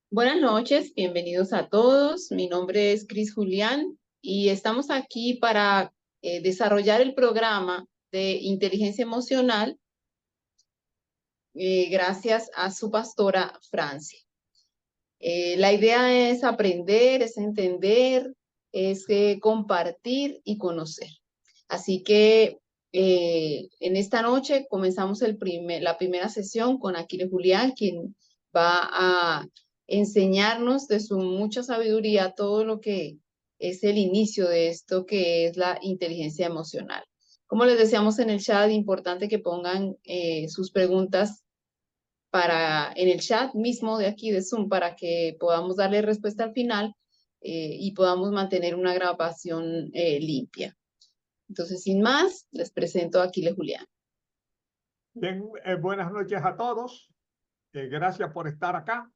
Buenas noches, bienvenidos a todos. Mi nombre es Cris Julián y estamos aquí para desarrollar el programa de inteligencia emocional gracias a su pastora Francia. La idea es aprender, es entender, es compartir y conocer. Así que en esta noche comenzamos la primera sesión con Aquiles Julián, quien va a enseñarnos de su mucha sabiduría todo lo que es el inicio de esto que es la inteligencia emocional. Como les decíamos en el chat, importante que pongan sus preguntas en el chat mismo de aquí de Zoom para que podamos darle respuesta al final y podamos mantener una grabación limpia. Entonces, sin más, les presento a Aquiles Julián. Bien, buenas noches a todos. Gracias por estar acá.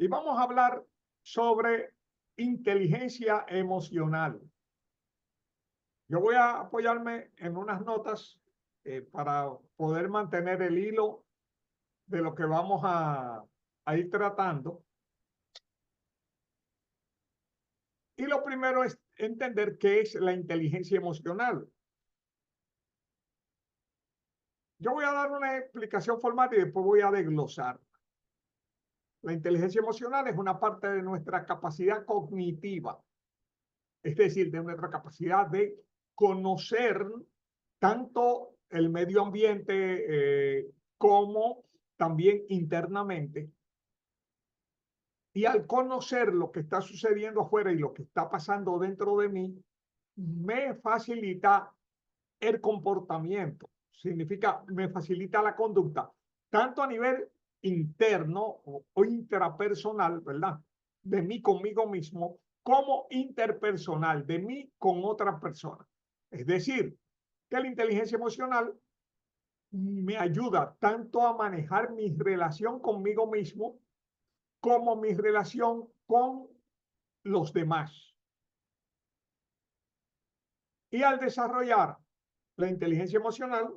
Y vamos a hablar sobre inteligencia emocional. Yo voy a apoyarme en unas notas para poder mantener el hilo de lo que vamos a ir tratando. Y lo primero es entender qué es la inteligencia emocional. Yo voy a dar una explicación formal y después voy a desglosar. La inteligencia emocional es una parte de nuestra capacidad cognitiva, es decir, de nuestra capacidad de conocer tanto el medio ambiente como también internamente. Y al conocer lo que está sucediendo afuera y lo que está pasando dentro de mí, me facilita el comportamiento. Significa, me facilita la conducta, tanto a nivel interno o intrapersonal, ¿verdad? De mí conmigo mismo, como interpersonal, de mí con otra persona. Es decir, que la inteligencia emocional me ayuda tanto a manejar mi relación conmigo mismo como mi relación con los demás. Y al desarrollar la inteligencia emocional,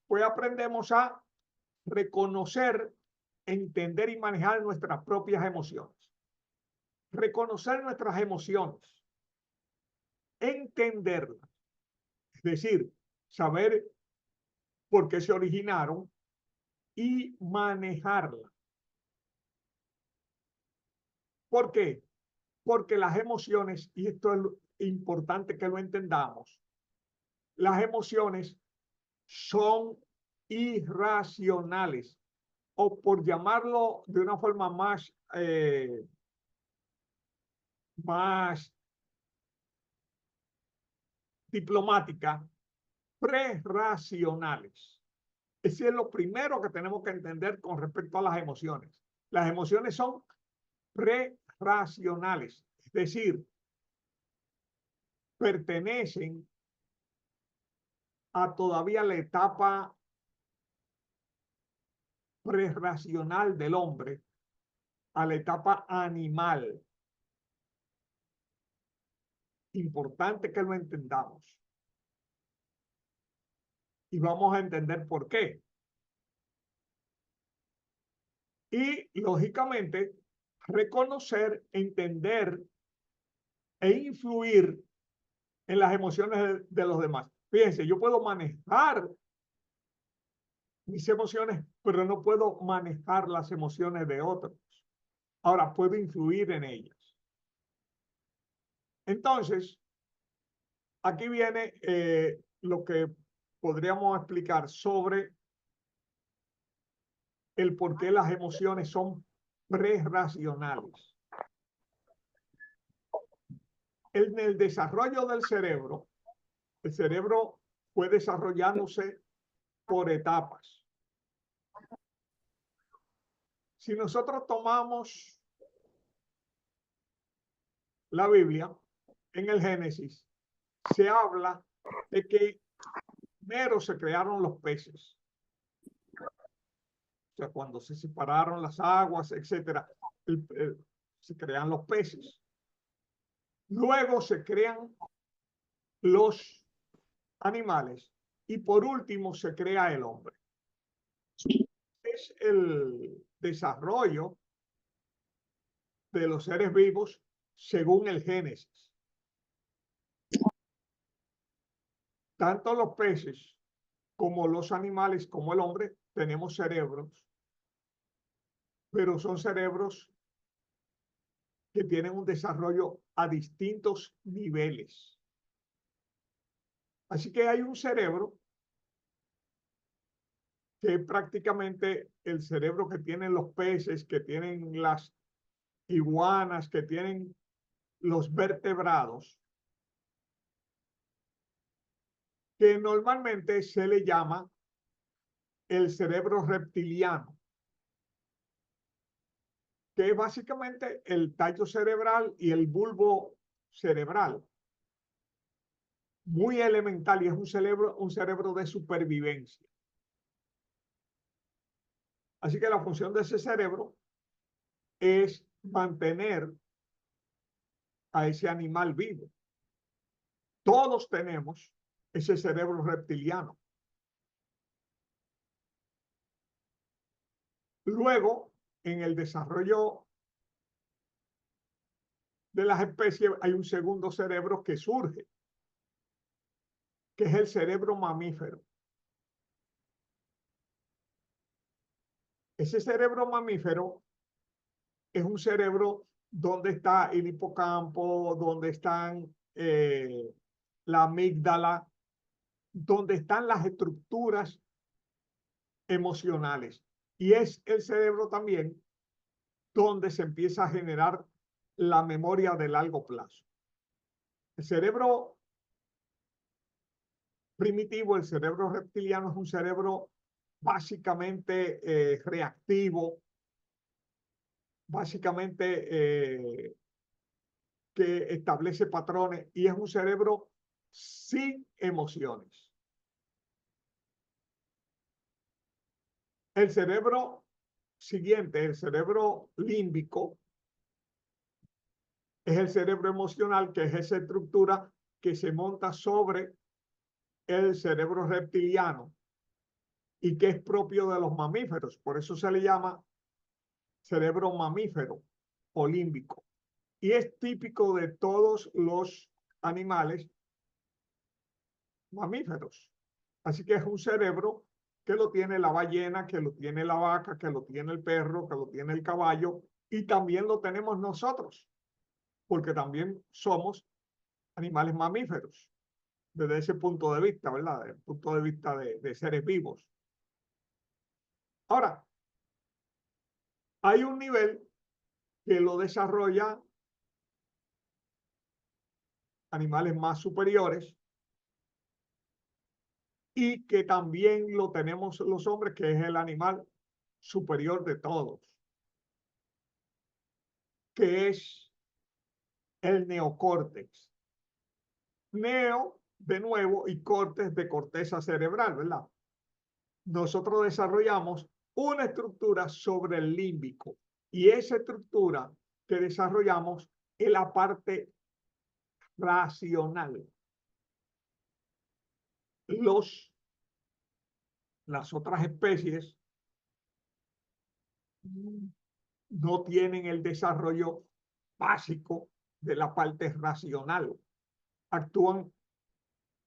pues aprendemos a reconocer, entender y manejar nuestras propias emociones. Reconocer nuestras emociones, entenderlas, es decir, saber por qué se originaron y manejarlas. ¿Por qué? Porque las emociones, y esto es importante que lo entendamos, las emociones son irracionales, o por llamarlo de una forma más diplomática, prerracionales. Ese es lo primero que tenemos que entender con respecto a las emociones. Las emociones son prerracionales, es decir, pertenecen a todavía la etapa prerracional del hombre, a la etapa animal. Importante que lo entendamos. Y vamos a entender por qué. Y, lógicamente, reconocer, entender e influir en las emociones de los demás. Fíjense, yo puedo manejar mis emociones, pero no puedo manejar las emociones de otros. Ahora, puedo influir en ellas. Entonces, aquí viene lo que podríamos explicar sobre el por qué las emociones son prerracionales. En el desarrollo del cerebro, el cerebro fue desarrollándose por etapas. Si nosotros tomamos la Biblia, en el Génesis, se habla de que primero se crearon los peces. O sea, cuando se separaron las aguas, etcétera, se crean los peces. Luego se crean los animales y por último se crea el hombre. Es el desarrollo de los seres vivos según el Génesis. Tanto los peces como los animales, como el hombre, tenemos cerebros, pero son cerebros que tienen un desarrollo a distintos niveles. Así que hay un cerebro que es prácticamente el cerebro que tienen los peces, que tienen las iguanas, que tienen los vertebrados, que normalmente se le llama el cerebro reptiliano, que es básicamente el tallo cerebral y el bulbo cerebral. Muy elemental y es un cerebro de supervivencia. Así que la función de ese cerebro es mantener a ese animal vivo. Todos tenemos ese cerebro reptiliano. Luego, en el desarrollo de las especies, hay un segundo cerebro que surge, que es el cerebro mamífero. Ese cerebro mamífero es un cerebro donde está el hipocampo, donde están la amígdala, donde están las estructuras emocionales. Y es el cerebro también donde se empieza a generar la memoria de largo plazo. El cerebro primitivo, el cerebro reptiliano, es un cerebro básicamente reactivo, básicamente que establece patrones y es un cerebro sin emociones. El cerebro siguiente, el cerebro límbico, es el cerebro emocional, que es esa estructura que se monta sobre el cerebro reptiliano y que es propio de los mamíferos. Por eso se le llama cerebro mamífero o límbico. Y es típico de todos los animales mamíferos. Así que es un cerebro que lo tiene la ballena, que lo tiene la vaca, que lo tiene el perro, que lo tiene el caballo, y también lo tenemos nosotros, porque también somos animales mamíferos, desde ese punto de vista, ¿verdad? Desde el punto de vista de seres vivos. Ahora, hay un nivel que lo desarrolla animales más superiores y que también lo tenemos los hombres, que es el animal superior de todos, que es el neocórtex. Neo, de nuevo, y cortes de corteza cerebral, ¿verdad? Nosotros desarrollamos una estructura sobre el límbico y esa estructura que desarrollamos es la parte racional. Las otras especies no tienen el desarrollo básico de la parte racional. Actúan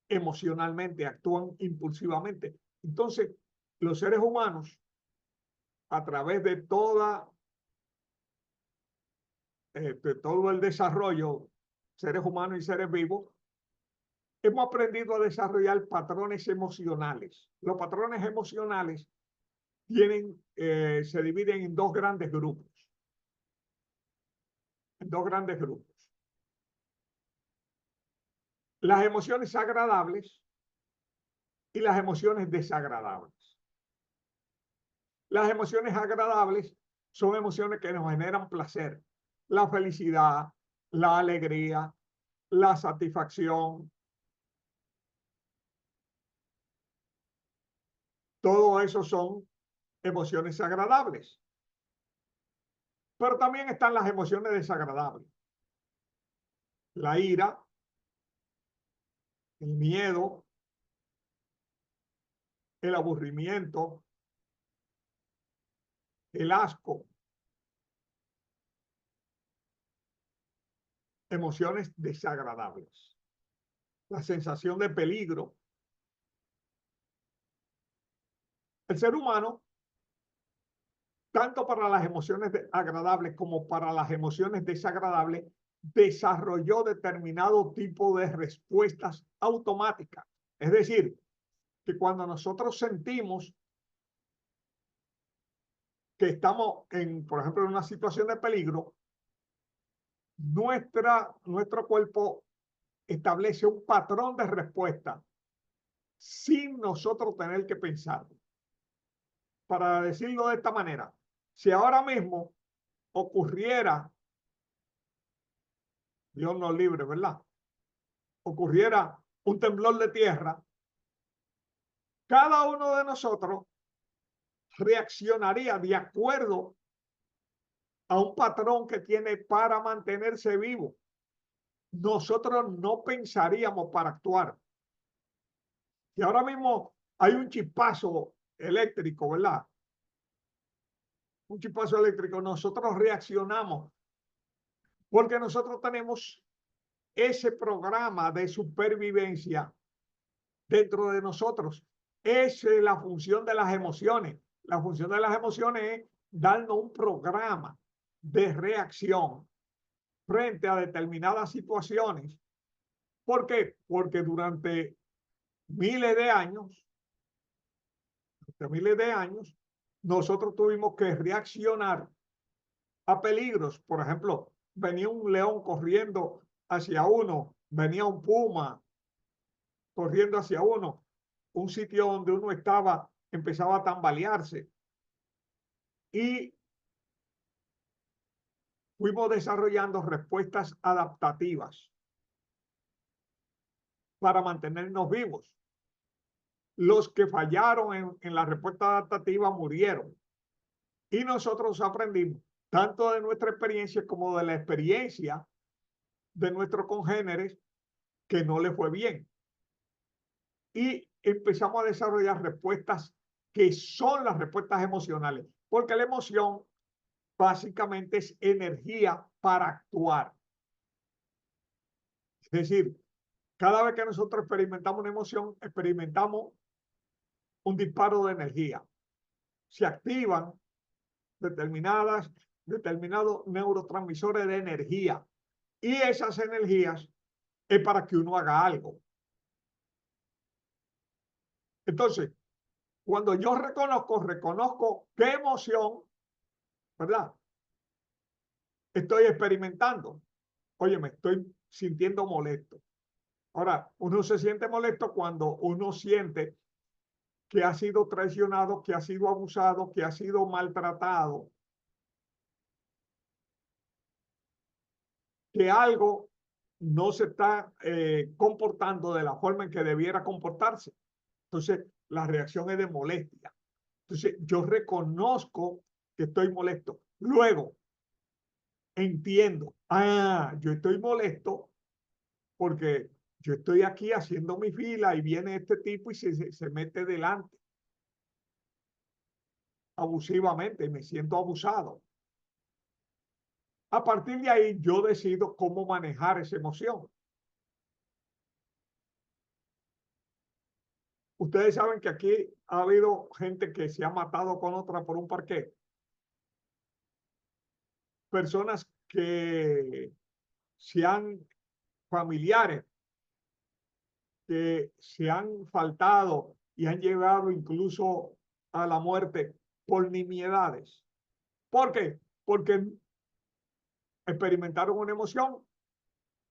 emocionalmente, actúan impulsivamente. Entonces, los seres humanos, a través de todo el desarrollo, seres humanos y seres vivos, hemos aprendido a desarrollar patrones emocionales. Los patrones emocionales se dividen en dos grandes grupos. En dos grandes grupos. Las emociones agradables y las emociones desagradables. Las emociones agradables son emociones que nos generan placer, la felicidad, la alegría, la satisfacción. Todo eso son emociones agradables. Pero también están las emociones desagradables. La ira, el miedo, el aburrimiento, el asco. emociones desagradables. La sensación de peligro. El ser humano, tanto para las emociones agradables como para las emociones desagradables, desarrolló determinado tipo de respuestas automáticas. Es decir, que cuando nosotros sentimos que estamos, por ejemplo, en una situación de peligro, nuestro cuerpo establece un patrón de respuesta sin nosotros tener que pensar. Para decirlo de esta manera, si ahora mismo ocurriera, Dios nos libre, ¿verdad? Ocurriera un temblor de tierra, cada uno de nosotros reaccionaría de acuerdo a un patrón que tiene para mantenerse vivo. Nosotros no pensaríamos para actuar. Y ahora mismo hay un chispazo eléctrico, ¿verdad? Un chispazo eléctrico, nosotros reaccionamos porque nosotros tenemos ese programa de supervivencia dentro de nosotros. Esa es la función de las emociones. La función de las emociones es darnos un programa de reacción frente a determinadas situaciones. ¿Por qué? Porque durante miles de años, nosotros tuvimos que reaccionar a peligros. Por ejemplo, venía un león corriendo hacia uno, venía un puma corriendo hacia uno, un sitio donde uno estaba empezaba a tambalearse y fuimos desarrollando respuestas adaptativas para mantenernos vivos. Los que fallaron en la respuesta adaptativa murieron y nosotros aprendimos tanto de nuestra experiencia como de la experiencia de nuestros congéneres que no le fue bien. Y empezamos a desarrollar respuestas que son las respuestas emocionales, porque la emoción básicamente es energía para actuar. Es decir, cada vez que nosotros experimentamos una emoción, experimentamos un disparo de energía. Se activan determinados neurotransmisores de energía y esas energías es para que uno haga algo. Entonces, cuando yo reconozco qué emoción, ¿verdad? Estoy experimentando. Oye, me estoy sintiendo molesto. Ahora, uno se siente molesto cuando uno siente que ha sido traicionado, que ha sido abusado, que ha sido maltratado, que algo no se está comportando de la forma en que debiera comportarse. Entonces, la reacción es de molestia. Entonces, yo reconozco que estoy molesto. Luego, entiendo, yo estoy molesto porque yo estoy aquí haciendo mi fila y viene este tipo y se mete delante abusivamente y me siento abusado. A partir de ahí, yo decido cómo manejar esa emoción. Ustedes saben que aquí ha habido gente que se ha matado con otra por un parqué. Personas que se han, familiares que se han faltado y han llegado incluso a la muerte por nimiedades. ¿Por qué? Porque experimentaron una emoción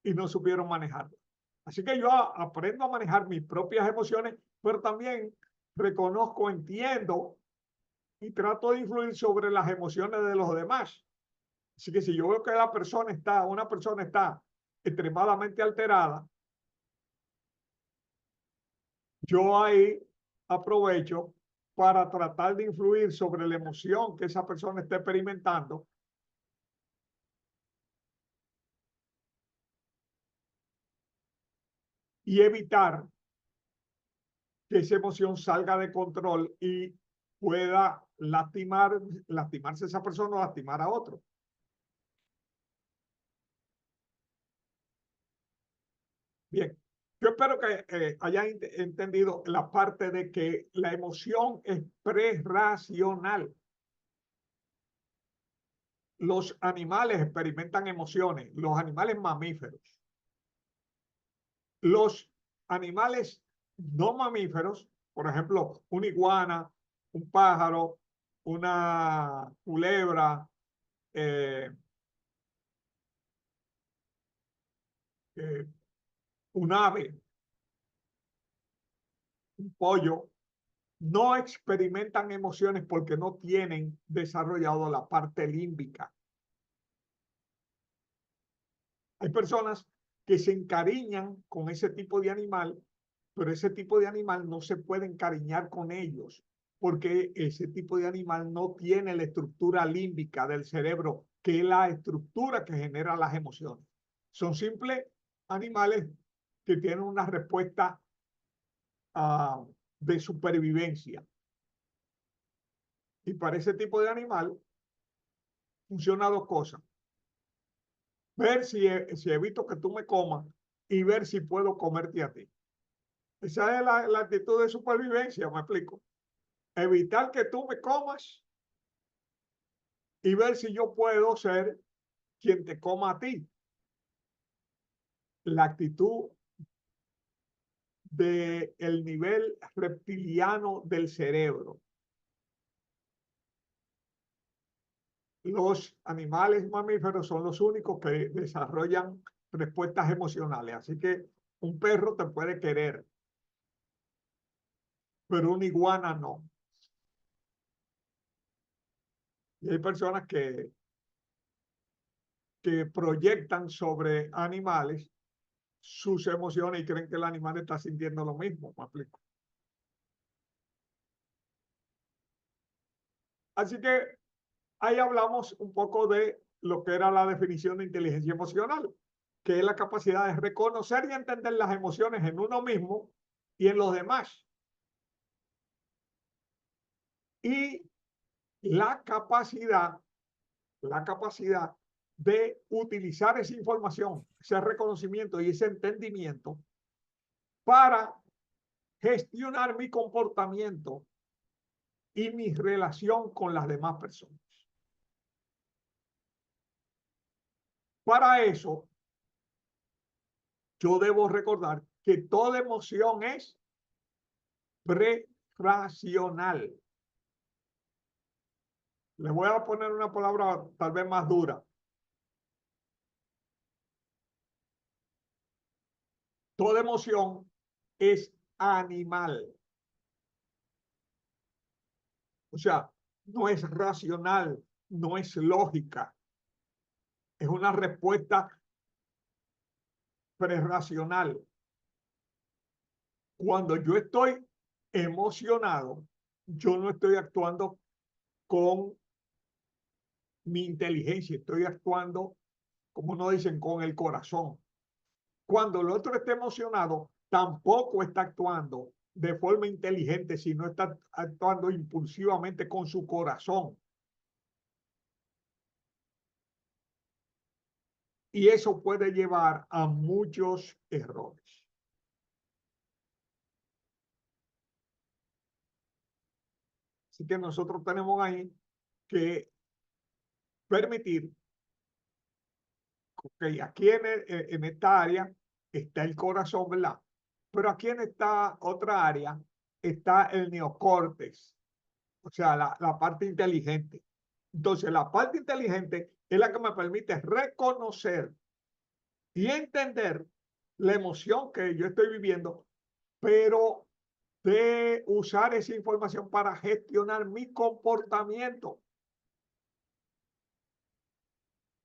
y no supieron manejarla. Así que yo aprendo a manejar mis propias emociones, pero también reconozco, entiendo y trato de influir sobre las emociones de los demás. Así que si yo veo que una persona está extremadamente alterada, yo ahí aprovecho para tratar de influir sobre la emoción que esa persona está experimentando y evitar que esa emoción salga de control y pueda lastimarse esa persona o lastimar a otro. Bien, yo espero que hayan entendido la parte de que la emoción es prerracional. Los animales experimentan emociones, los animales mamíferos. Los animales no mamíferos, por ejemplo, una iguana, un pájaro, una culebra, eh, eh, un ave, un pollo, no experimentan emociones porque no tienen desarrollado la parte límbica. Hay personas que se encariñan con ese tipo de animal, pero ese tipo de animal no se puede encariñar con ellos porque ese tipo de animal no tiene la estructura límbica del cerebro, que es la estructura que genera las emociones. Son simples animales que tienen una respuesta de supervivencia. Y para ese tipo de animal funciona dos cosas. Ver si evito que tú me comas y ver si puedo comerte a ti. Esa es la actitud de supervivencia, me explico. Evitar que tú me comas y ver si yo puedo ser quien te coma a ti. La actitud del nivel reptiliano del cerebro. Los animales mamíferos son los únicos que desarrollan respuestas emocionales. Así que un perro te puede querer, pero una iguana no. Y hay personas que proyectan sobre animales sus emociones y creen que el animal está sintiendo lo mismo, me explico. Así que ahí hablamos un poco de lo que era la definición de inteligencia emocional, que es la capacidad de reconocer y entender las emociones en uno mismo y en los demás. Y la capacidad de utilizar esa información, ese reconocimiento y ese entendimiento para gestionar mi comportamiento y mi relación con las demás personas. Para eso, yo debo recordar que toda emoción es prerracional. Le voy a poner una palabra tal vez más dura. Toda emoción es animal. O sea, no es racional, no es lógica. Es una respuesta prerracional. Cuando yo estoy emocionado, yo no estoy actuando con mi inteligencia, estoy actuando, como nos dicen, con el corazón. Cuando el otro está emocionado, tampoco está actuando de forma inteligente, sino está actuando impulsivamente con su corazón. Y eso puede llevar a muchos errores. Así que nosotros tenemos ahí que permitir que aquí en esta área está el corazón, ¿verdad? Pero aquí en esta otra área está el neocórtex, o sea, la parte inteligente. Entonces, la parte inteligente es la que me permite reconocer y entender la emoción que yo estoy viviendo, pero de usar esa información para gestionar mi comportamiento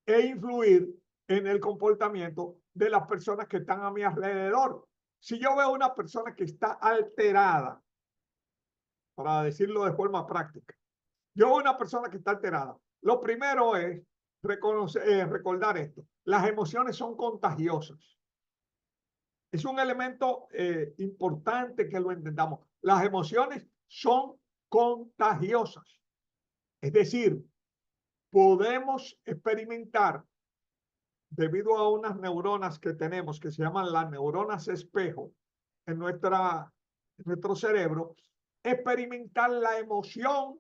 e influir en el comportamiento de las personas que están a mi alrededor. Si yo veo una persona que está alterada, para decirlo de forma práctica, yo veo una persona que está alterada, lo primero es recordar esto. Las emociones son contagiosas. Es un elemento importante que lo entendamos. Las emociones son contagiosas. Es decir, podemos experimentar debido a unas neuronas que tenemos que se llaman las neuronas espejo en nuestro cerebro, experimentar la emoción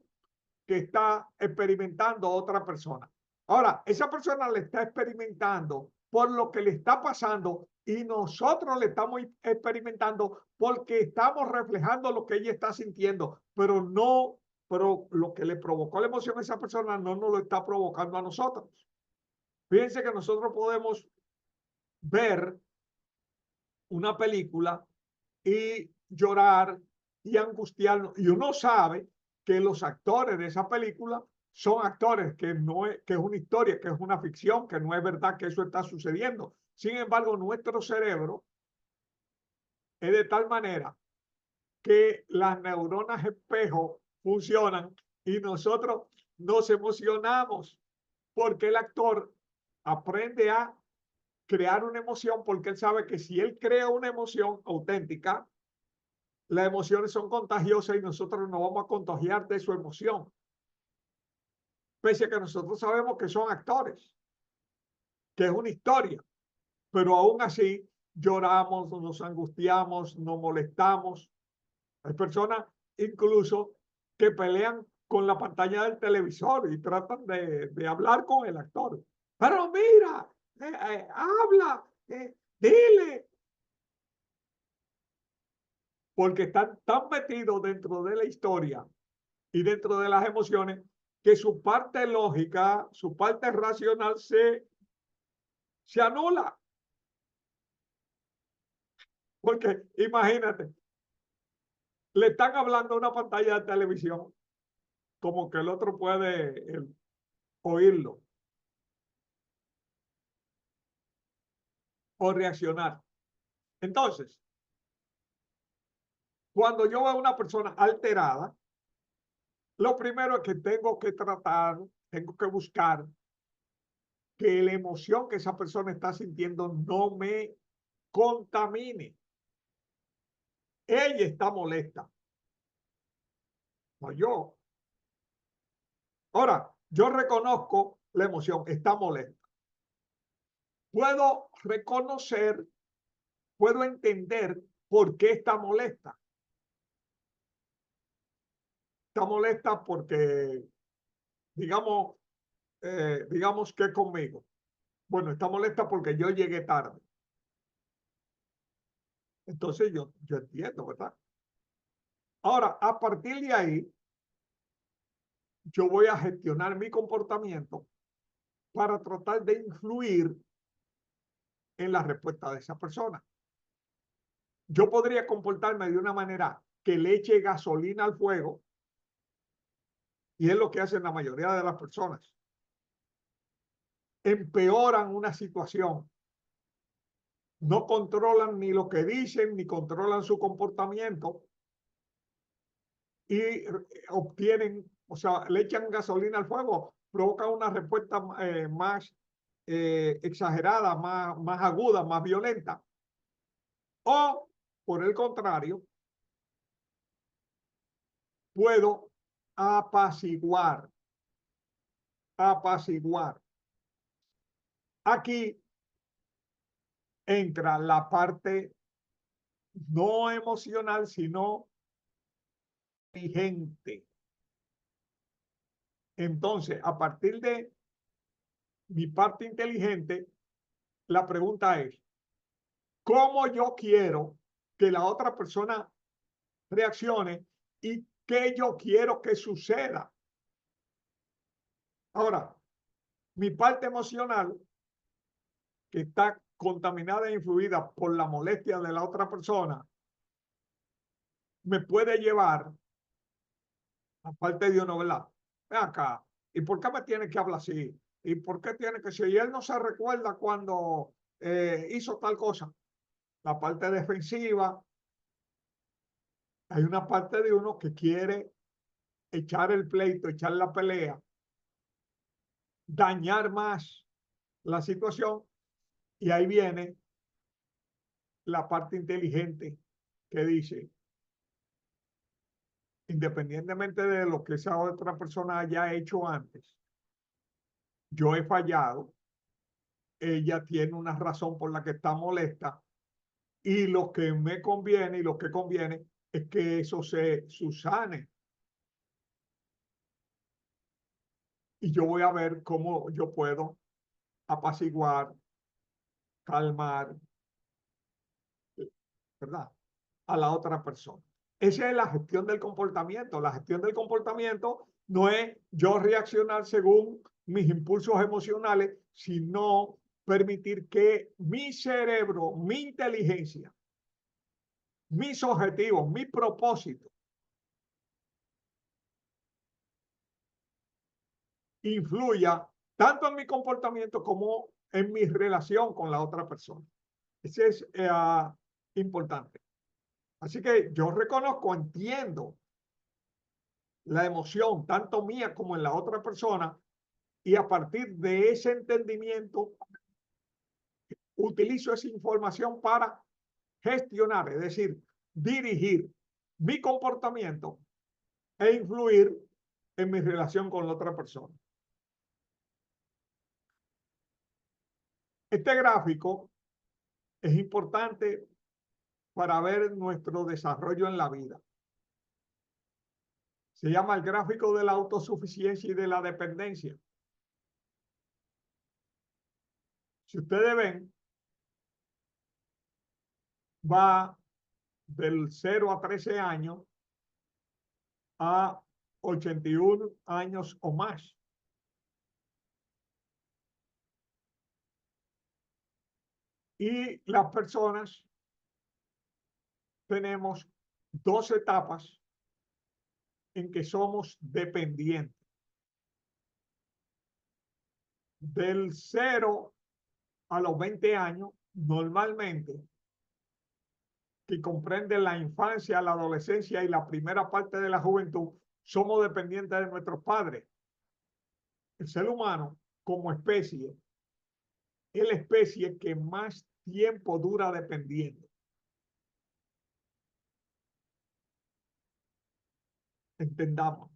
que está experimentando otra persona. Ahora, esa persona le está experimentando por lo que le está pasando y nosotros le estamos experimentando porque estamos reflejando lo que ella está sintiendo, pero lo que le provocó la emoción a esa persona no nos lo está provocando a nosotros. Fíjense que nosotros podemos ver una película y llorar y angustiarnos. Y uno sabe que los actores de esa película son actores, que es una historia, que es una ficción, que no es verdad que eso está sucediendo. Sin embargo, nuestro cerebro es de tal manera que las neuronas espejo funcionan y nosotros nos emocionamos porque el actor aprende a crear una emoción porque él sabe que si él crea una emoción auténtica, las emociones son contagiosas y nosotros nos vamos a contagiar de su emoción. Pese a que nosotros sabemos que son actores, que es una historia, pero aún así lloramos, nos angustiamos, nos molestamos. Hay personas incluso que pelean con la pantalla del televisor y tratan de hablar con el actor. Pero mira, habla, dile, porque están tan metidos dentro de la historia y dentro de las emociones que su parte lógica, su parte racional se anula. Porque imagínate, le están hablando a una pantalla de televisión como que el otro puede oírlo o reaccionar. Entonces, cuando yo veo a una persona alterada, lo primero es que tengo que tratar, tengo que buscar que la emoción que esa persona está sintiendo no me contamine. Ella está molesta, no yo. Ahora, yo reconozco la emoción, está molesta. Puedo reconocer, puedo entender por qué está molesta. Está molesta porque, digamos, digamos que conmigo. Bueno, está molesta porque yo llegué tarde. Entonces yo entiendo, ¿verdad? Ahora, a partir de ahí, yo voy a gestionar mi comportamiento para tratar de influir en la respuesta de esa persona. Yo podría comportarme de una manera que le eche gasolina al fuego, y es lo que hacen la mayoría de las personas. Empeoran una situación. No controlan ni lo que dicen, ni controlan su comportamiento, y obtienen, o sea, le echan gasolina al fuego, provocan una respuesta más exagerada, más aguda, más violenta. O, por el contrario, puedo apaciguar. Apaciguar. Aquí entra la parte no emocional, sino inteligente. Entonces, a partir de mi parte inteligente, la pregunta es, ¿cómo yo quiero que la otra persona reaccione y qué yo quiero que suceda? Ahora, mi parte emocional, que está contaminada e influida por la molestia de la otra persona, me puede llevar, aparte de uno, ¿verdad? Ven acá, ¿y por qué me tiene que hablar así? ¿Y por qué tiene que ser? Y él no se recuerda cuando hizo tal cosa. La parte defensiva, hay una parte de uno que quiere echar el pleito, echar la pelea, dañar más la situación, y ahí viene la parte inteligente que dice, independientemente de lo que esa otra persona haya hecho antes, yo he fallado, ella tiene una razón por la que está molesta y lo que me conviene y lo que conviene es que eso se subsane. Y yo voy a ver cómo yo puedo apaciguar, calmar, ¿verdad? A la otra persona. Esa es la gestión del comportamiento. La gestión del comportamiento no es yo reaccionar según mis impulsos emocionales, sino permitir que mi cerebro, mi inteligencia, mis objetivos, mi propósito, influya tanto en mi comportamiento como en mi relación con la otra persona. Eso es importante. Así que yo reconozco, entiendo la emoción, tanto mía como en la otra persona, y a partir de ese entendimiento utilizo esa información para gestionar, es decir, dirigir mi comportamiento e influir en mi relación con la otra persona. Este gráfico es importante para ver nuestro desarrollo en la vida. Se llama el gráfico de la autosuficiencia y de la dependencia. Si ustedes ven, va del 0 a 13 años a 81 años o más. Y las personas tenemos dos etapas en que somos dependientes. Del 0 a los 20 años, normalmente, que comprende la infancia, la adolescencia y la primera parte de la juventud, somos dependientes de nuestros padres. El ser humano, como especie, es la especie que más tiempo dura dependiendo. Entendamos.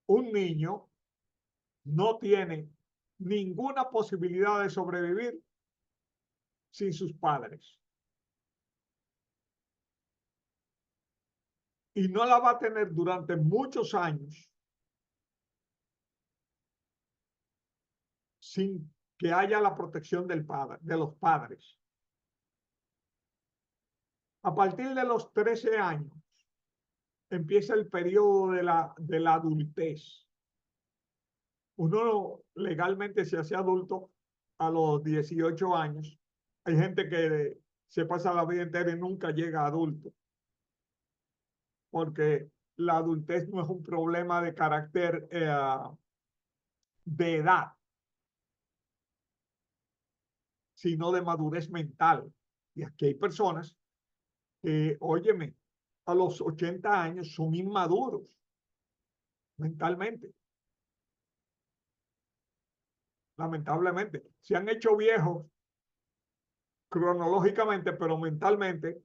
Un niño no tiene ninguna posibilidad de sobrevivir sin sus padres. Y no la va a tener durante muchos años sin que haya la protección del padre, de los padres. A partir de los 13 años empieza el periodo de la adultez. Uno legalmente se hace adulto a los 18 años. Hay gente que se pasa la vida entera y nunca llega a adulto, porque la adultez no es un problema de carácter de edad, sino de madurez mental. Y aquí hay personas que, óyeme, a los 80 años son inmaduros mentalmente. Lamentablemente, se han hecho viejos cronológicamente, pero mentalmente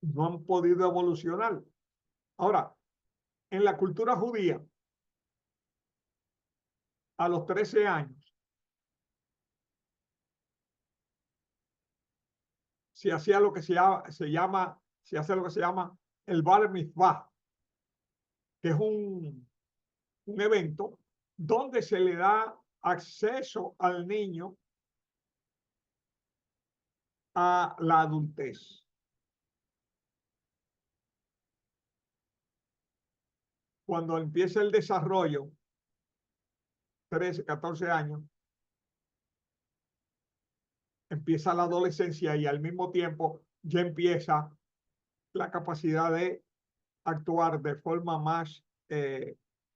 no han podido evolucionar. Ahora, en la cultura judía, a los 13 años, se hacía lo que se hace lo que se llama el Bar Mitzvah, que es un evento donde se le da acceso al niño a la adultez. Cuando empieza el desarrollo, 13, 14 años, empieza la adolescencia y al mismo tiempo ya empieza la capacidad de actuar de forma más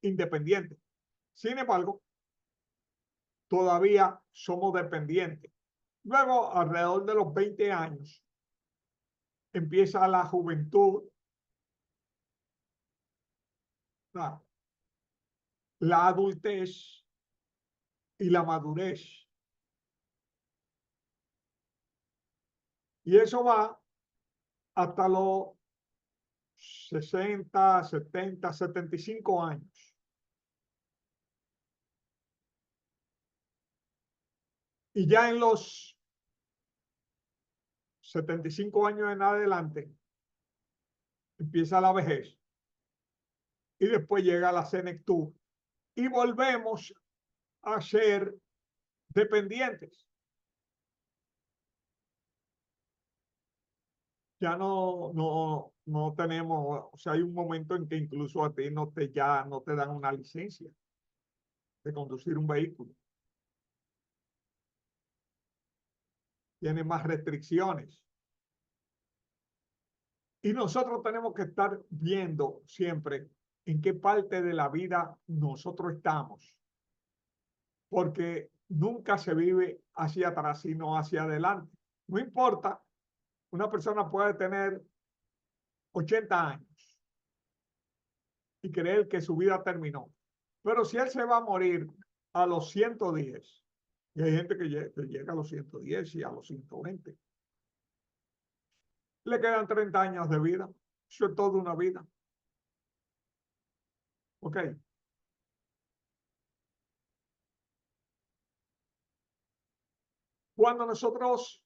independiente. Sin embargo, todavía somos dependientes. Luego, alrededor de los 20 años, empieza la juventud, la adultez y la madurez. Y eso va hasta los 60, 70, 75 años. Y ya en los 75 años en adelante, empieza la vejez. Y después llega la senectud. Y volvemos a ser dependientes. Ya no tenemos, o sea, hay un momento en que incluso a ti ya no te dan una licencia de conducir un vehículo. Tiene más restricciones. Y nosotros tenemos que estar viendo siempre en qué parte de la vida nosotros estamos, porque nunca se vive hacia atrás, sino hacia adelante. No importa, una persona puede tener 80 años y creer que su vida terminó, pero si él se va a morir a los 110, y hay gente que llega a los 110 y a los 120, le quedan 30 años de vida. Eso es toda una vida. ¿Ok? Cuando nosotros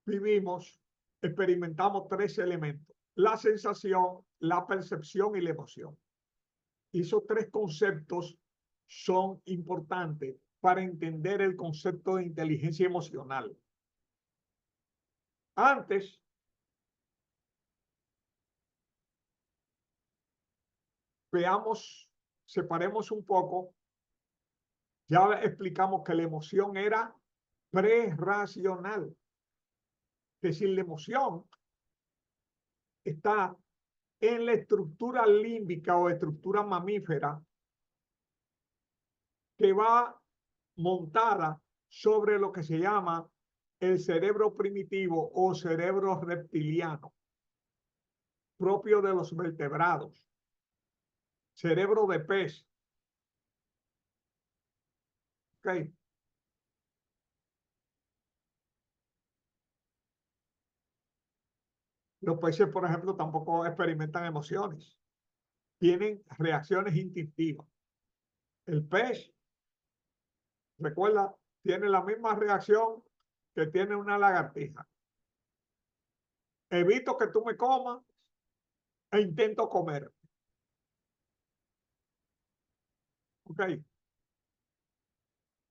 vivimos, experimentamos tres elementos: la sensación, la percepción y la emoción. Y esos tres conceptos son importantes para entender el concepto de inteligencia emocional. Antes, separemos un poco. Ya explicamos que la emoción era prerracional. Es decir, la emoción está en la estructura límbica o estructura mamífera que va montada sobre lo que se llama el cerebro primitivo o cerebro reptiliano, propio de los vertebrados, cerebro de pez. ¿Okay? Los peces, por ejemplo, tampoco experimentan emociones, tienen reacciones instintivas. El pez, recuerda, tiene la misma reacción que tiene una lagartija. Evito que tú me comas e intento comer. ¿Ok?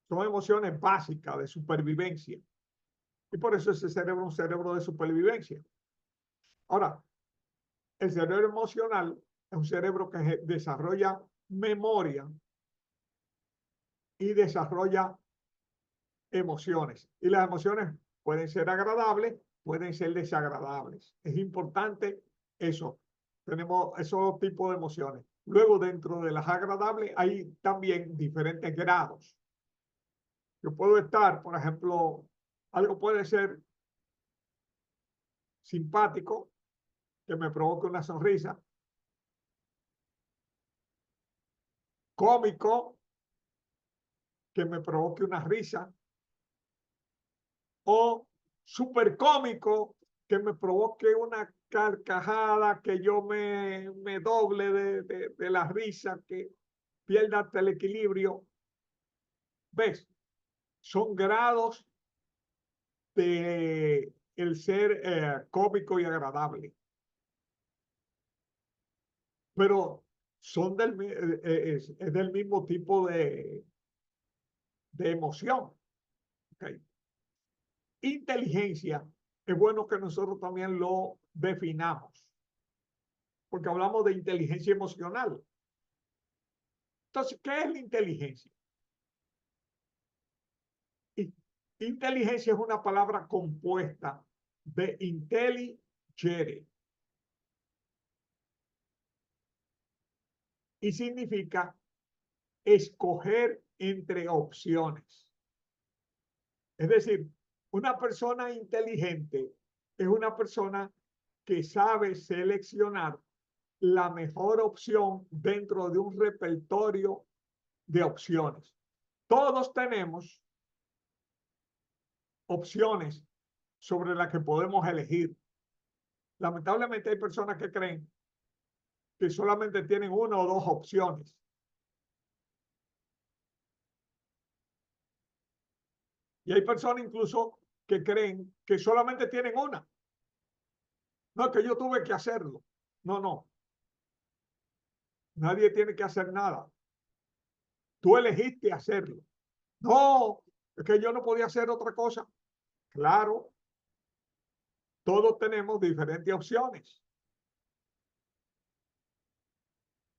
Son emociones básicas de supervivencia. Y por eso ese cerebro es un cerebro de supervivencia. Ahora, el cerebro emocional es un cerebro que desarrolla memoria y desarrolla emociones. Y las emociones pueden ser agradables, pueden ser desagradables. Es importante eso. Tenemos esos tipos de emociones. Luego, dentro de las agradables, hay también diferentes grados. Yo puedo estar, por ejemplo, algo puede ser simpático, que me provoque una sonrisa, cómico, que me provoque una risa, o súper cómico, que me provoque una carcajada, que yo me doble de la risa, que pierda hasta el equilibrio. ¿Ves? Son grados de el ser cómico y agradable. Pero son es del mismo tipo de emoción. ¿Okay? Inteligencia, es bueno que nosotros también lo definamos, porque hablamos de inteligencia emocional. Entonces, ¿qué es la inteligencia? Inteligencia es una palabra compuesta de intelligere y significa escoger entre opciones. Es decir, una persona inteligente es una persona que sabe seleccionar la mejor opción dentro de un repertorio de opciones. Todos tenemos opciones sobre las que podemos elegir. Lamentablemente hay personas que creen que solamente tienen una o dos opciones. Y hay personas incluso que creen que solamente tienen una. No, que yo tuve que hacerlo. No, no. Nadie tiene que hacer nada. Tú elegiste hacerlo. No, es que yo no podía hacer otra cosa. Claro, todos tenemos diferentes opciones.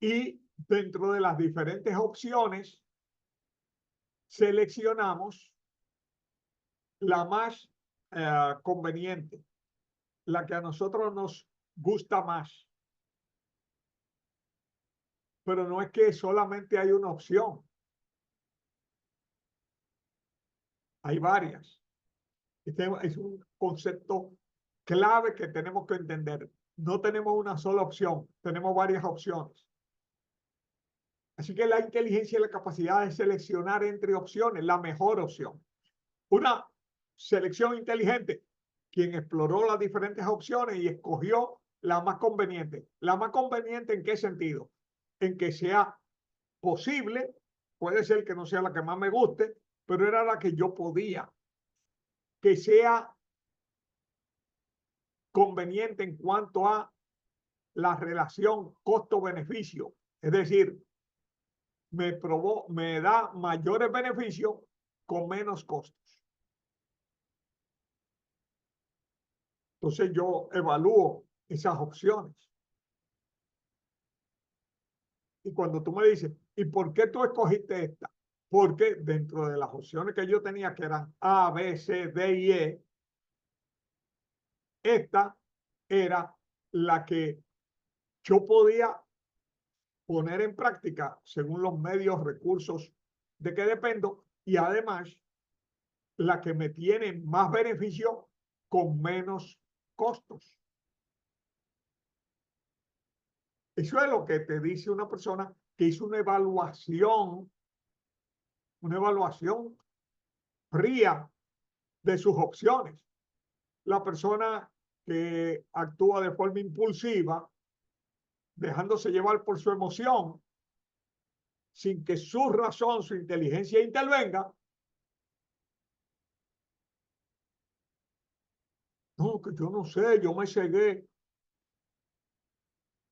Y dentro de las diferentes opciones, seleccionamos la más conveniente, la que a nosotros nos gusta más. Pero no es que solamente hay una opción, hay varias. Este es un concepto clave que tenemos que entender. No tenemos una sola opción, tenemos varias opciones. Así que la inteligencia y la capacidad de seleccionar entre opciones, la mejor opción. Una selección inteligente, quien exploró las diferentes opciones y escogió la más conveniente. ¿La más conveniente en qué sentido? En que sea posible, puede ser que no sea la que más me guste, pero era la que yo podía. Que sea conveniente en cuanto a la relación costo-beneficio. Es decir, me da mayores beneficios con menos costos. Entonces yo evalúo esas opciones. Y cuando tú me dices, ¿y por qué tú escogiste esta? Porque dentro de las opciones que yo tenía, que eran A, B, C, D y E, esta era la que yo podía poner en práctica según los medios, recursos de que dependo, y además la que me tiene más beneficio con menos costos. Eso es lo que te dice una persona que hizo una evaluación fría de sus opciones. La persona que actúa de forma impulsiva, dejándose llevar por su emoción, sin que su razón, su inteligencia intervenga. No, que yo no sé, yo me cegué.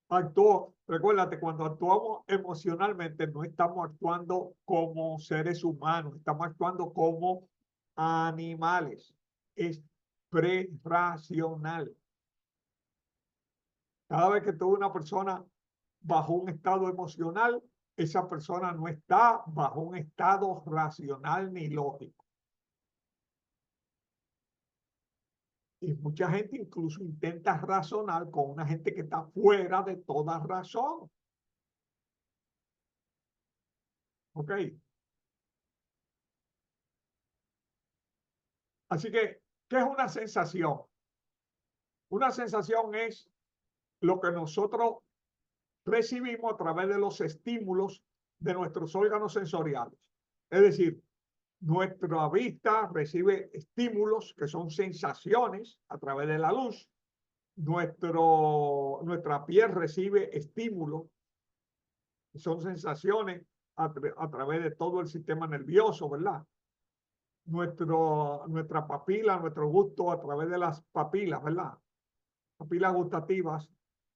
Actuó, recuérdate, cuando actuamos emocionalmente, no estamos actuando como seres humanos, estamos actuando como animales. Es prerracional. Cada vez que tú ves una persona bajo un estado emocional, esa persona no está bajo un estado racional ni lógico. Y mucha gente incluso intenta razonar con una gente que está fuera de toda razón. ¿Ok? Así que, ¿qué es una sensación? Una sensación es lo que nosotros recibimos a través de los estímulos de nuestros órganos sensoriales. Es decir, nuestra vista recibe estímulos que son sensaciones a través de la luz. Nuestra piel recibe estímulos que son sensaciones a través de todo el sistema nervioso, ¿verdad? Nuestra papila, nuestro gusto a través de las papilas, ¿verdad? Papilas gustativas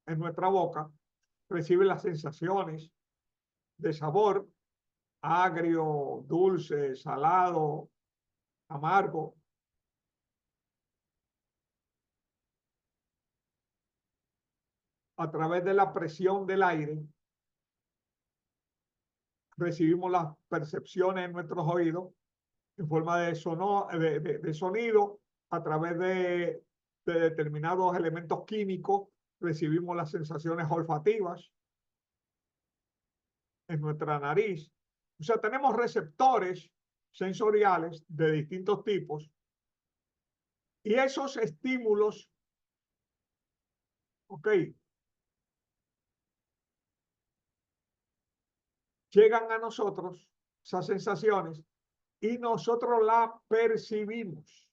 en nuestra boca, recibe las sensaciones de sabor, agrio, dulce, salado, amargo. A través de la presión del aire, recibimos las percepciones en nuestros oídos en forma de sonido, a través de determinados elementos químicos, recibimos las sensaciones olfativas en nuestra nariz. O sea, tenemos receptores sensoriales de distintos tipos y esos estímulos, ok, llegan a nosotros, esas sensaciones, y nosotros la percibimos.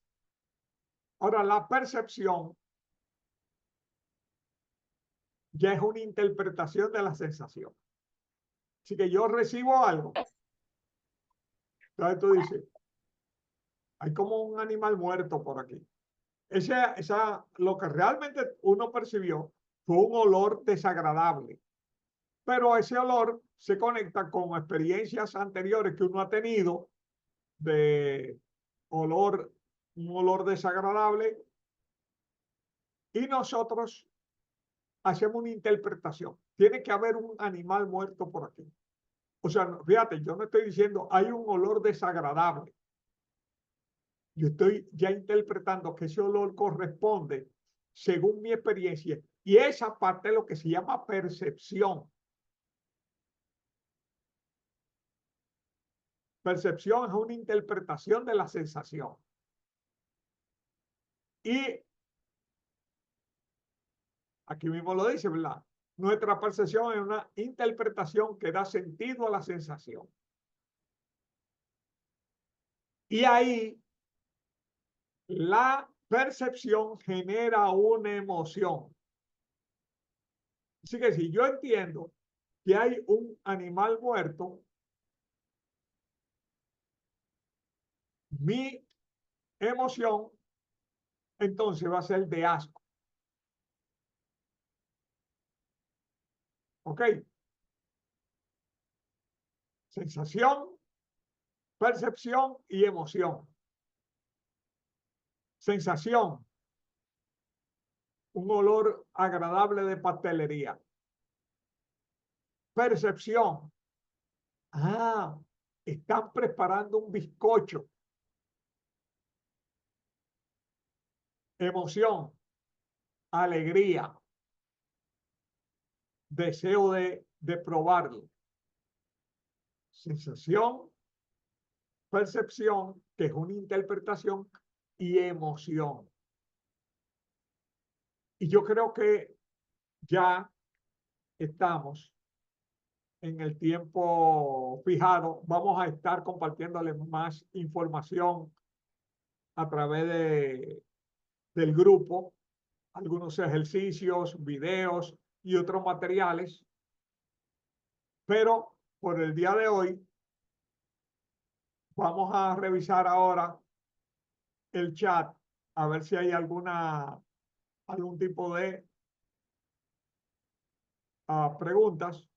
Ahora, la percepción ya es una interpretación de la sensación. Así que yo recibo algo. Entonces tú dices, Hay como un animal muerto por aquí. Lo que realmente uno percibió fue un olor desagradable, pero ese olor se conecta con experiencias anteriores que uno ha tenido de olor, un olor desagradable, y nosotros hacemos una interpretación. Tiene que haber un animal muerto por aquí. O sea, fíjate, yo no estoy diciendo hay un olor desagradable. Yo estoy ya interpretando que ese olor corresponde según mi experiencia. Y esa parte es lo que se llama percepción. Percepción es una interpretación de la sensación. Y aquí mismo lo dice, ¿verdad? Nuestra percepción es una interpretación que da sentido a la sensación. Y ahí la percepción genera una emoción. Así que si yo entiendo que hay un animal muerto, mi emoción entonces va a ser de asco. ¿Ok? Sensación, percepción y emoción. Sensación, un olor agradable de pastelería. Percepción, ah, están preparando un bizcocho. Emoción, alegría, deseo de probarlo. Sensación, percepción, que es una interpretación, y emoción. Y yo creo que ya estamos en el tiempo fijado. Vamos a estar compartiéndoles más información a través del grupo, algunos ejercicios, videos y otros materiales. Pero por el día de hoy vamos a revisar ahora el chat a ver si hay algún tipo de preguntas.